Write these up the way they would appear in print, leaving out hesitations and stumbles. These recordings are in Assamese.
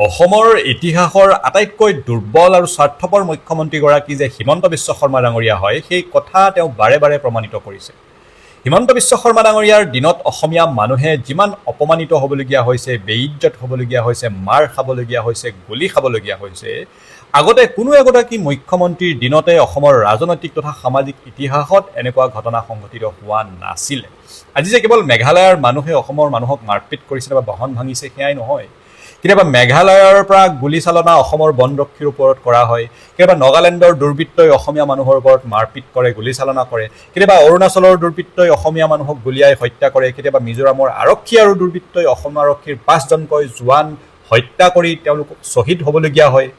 অসমৰ ইতিহাসৰ আটাইতকৈ দুৰ্বল আৰু স্বাৰ্থপৰ মুখ্যমন্ত্ৰীগৰাকী যে হিমন্ত বিশ্ব শৰ্মা ডাঙৰীয়া হয়, সেই কথা তেওঁ বাৰে বাৰে প্ৰমাণিত কৰিছে। হিমন্ত বিশ্ব শৰ্মা ডাঙৰীয়াৰ দিনত অসমীয়া মানুহে যিমান অপমানিত হ'বলগীয়া হৈছে, বেইজ্জত হ'বলগীয়া হৈছে, মাৰ খাবলগীয়া হৈছে, গুলি খাবলগীয়া হৈছে, আগতে কোনো এগৰাকী মুখ্যমন্ত্ৰীৰ দিনতে অসমৰ ৰাজনৈতিক তথা সামাজিক ইতিহাসত এনেকুৱা ঘটনা সংঘটিত হোৱা নাছিলে। আজি যে কেৱল মেঘালয়ৰ মানুহে অসমৰ মানুহক মাৰপিট কৰিছে বা বাহন ভাঙিছে সেয়াই নহয়। কেতিয়াবা মেঘালয়ৰ পৰা গুলীচালনা অসমৰ বনৰক্ষীৰ ওপৰত কৰা হয়, কেতিয়াবা নাগালেণ্ডৰ দুৰ্বৃত্তই অসমীয়া মানুহৰ ওপৰত মাৰপিট কৰে, গুলীচালনা কৰে, কেতিয়াবা অৰুণাচলৰ দুৰ্বৃত্তই অসমীয়া মানুহক গুলীয়াই হত্যা কৰে, কেতিয়াবা মিজোৰামৰ আৰক্ষী আৰু দুৰ্বৃত্তই অসম আৰক্ষীৰ 5জনকৈ জোৱান হত্যা কৰি তেওঁলোকক শ্বহীদ হ'বলগীয়া হয়।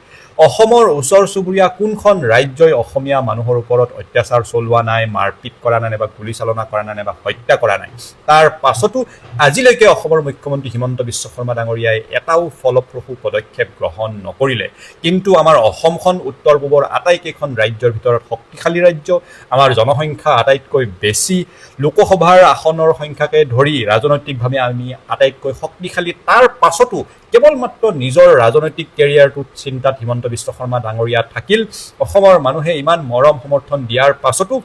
অসমৰ ওচৰ চুবুৰীয়া কোনখন ৰাজ্যই অসমীয়া মানুহৰ ওপৰত অত্যাচাৰ চলোৱা নাই, মাৰপিট কৰা নাই বা গুলীচালনা কৰা নাই বা হত্যা কৰা নাই? তাৰ পাছতো আজিলৈকে অসমৰ মুখ্যমন্ত্ৰী হিমন্ত বিশ্ব শৰ্মা ডাঙৰীয়াই এটাও ফলপ্ৰসূ পদক্ষেপ গ্ৰহণ নকৰিলে। কিন্তু আমাৰ অসমখন উত্তৰ পূবৰ আটাইকেইখন ৰাজ্যৰ ভিতৰত শক্তিশালী ৰাজ্য, আমাৰ জনসংখ্যা আটাইতকৈ বেছি, লোকসভাৰ আসনৰ সংখ্যাকে ধৰি ৰাজনৈতিকভাৱে আমি আটাইতকৈ শক্তিশালী। তাৰ পাছতো কেৱল মাত্ৰ নিজৰ ৰাজনৈতিক কেৰিয়াৰটোত চিন্তাত হিমন্ত বিশ্ব শৰ্মা ডাঙৰীয়া থাকিল। অসমৰ মানুহে ইমান মৰম সমৰ্থন দিয়াৰ পাছতো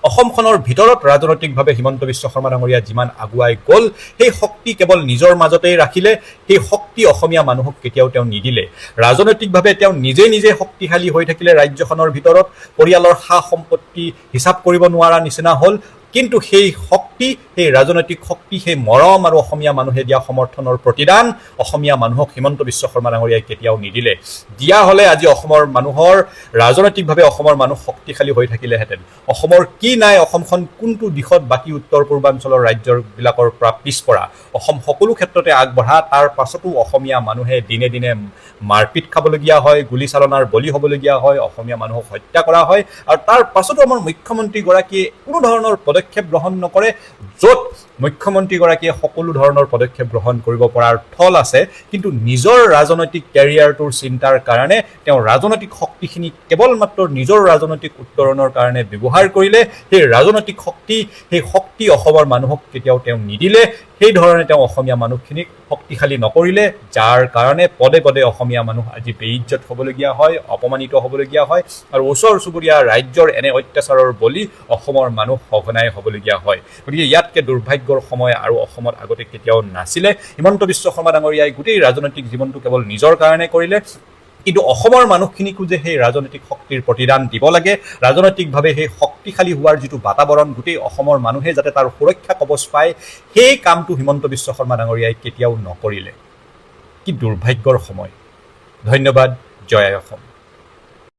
অসমখনৰ ভিতৰত ৰাজনৈতিকভাৱে হিমন্ত বিশ্ব শৰ্মা ডাঙৰীয়া যিমান আগুৱাই গ'ল, সেই শক্তি কেৱল নিজৰ মাজতেই ৰাখিলে। সেই শক্তি অসমীয়া মানুহক কেতিয়াও তেওঁ নিদিলে। ৰাজনৈতিকভাৱে তেওঁ নিজে নিজে শক্তিশালী হৈ থাকিলে ৰাজ্যখনৰ ভিতৰত, পৰিয়ালৰ সা সম্পত্তি হিচাপ কৰিব নোৱাৰা নিচিনা হ'ল। কিন্তু সেই শক্তি, সেই ৰাজনৈতিক শক্তি, সেই মৰম আৰু অসমীয়া মানুহে দিয়া সমৰ্থনৰ প্ৰতিদান অসমীয়া মানুহক হিমন্ত বিশ্ব শৰ্মা ডাঙৰীয়াই কেতিয়াও নিদিলে। দিয়া হ'লে আজি অসমৰ মানুহৰ ৰাজনৈতিকভাৱে অসমৰ মানুহ শক্তিশালী হৈ থাকিলেহেঁতেন। অসমৰ কি নাই, অসমখন কোনটো দিশত বাকী উত্তৰ পূৰ্বাঞ্চলৰ ৰাজ্যবিলাকৰ পৰা পিছপৰা, অসম সকলো ক্ষেত্ৰতে আগবঢ়া। তাৰ পাছতো অসমীয়া মানুহে দিনে দিনে মাৰপিট খাবলগীয়া হয়, গুলীচালনাৰ বলি হ'বলগীয়া হয়, অসমীয়া মানুহক হত্যা কৰা হয়। আৰু তাৰ পাছতো আমাৰ মুখ্যমন্ত্ৰীগৰাকীয়ে কোনো ধৰণৰ পদক্ষেপ গ্ৰহণ নকৰে। য'ত মুখ্যমন্ত্ৰীগৰাকীয়ে সকলো ধৰণৰ পদক্ষেপ গ্ৰহণ কৰিব পৰাৰ থল আছে, কিন্তু নিজৰ ৰাজনৈতিক কেৰিয়াৰটোৰ চিন্তাৰ কাৰণে তেওঁ ৰাজনৈতিক শক্তিখিনি কেৱল মাত্ৰ নিজৰ ৰাজনৈতিক উত্তৰণৰ কাৰণে ব্যৱহাৰ কৰিলে। সেই ৰাজনৈতিক শক্তি, সেই শক্তি অসমৰ মানুহক কেতিয়াও তেওঁ নিদিলে। সেইধৰণে তেওঁ অসমীয়া মানুহখিনিক শক্তিশালী নকৰিলে, যাৰ কাৰণে পদে পদে অসমীয়া মানুহ আজি বেইজ্জত হ'বলগীয়া হয়, অপমানিত হ'বলগীয়া হয়। আৰু ওচৰ চুবুৰীয়া ৰাজ্যৰ এনে অত্যাচাৰৰ বলি অসমৰ মানুহ সঘনাই হ'বলগীয়া হয়। গতিকে ইয়াতকৈ দুৰ্ভাগ্যৰ সময় আৰু অসমত আগতে কেতিয়াও নাছিলে। হিমন্ত বিশ্ব শৰ্মা ডাঙৰীয়াই গোটেই ৰাজনৈতিক জীৱনটো কেৱল নিজৰ কাৰণে কৰিলে, কিন্তু অসমৰ মানুহখিনিকো যে সেই ৰাজনৈতিক শক্তিৰ প্ৰতিদান দিব লাগে, ৰাজনৈতিকভাৱে সেই শক্তিশালী হোৱাৰ যিটো বাতাবৰণ, গোটেই অসমৰ মানুহে যাতে তাৰ সুৰক্ষা কৱচ পায়, সেই কামটো হিমন্ত বিশ্ব শৰ্মা ডাঙৰীয়াই কেতিয়াও নকৰিলে। কি দুৰ্ভাগ্যৰ সময়। ধন্যবাদ। জয় অসম।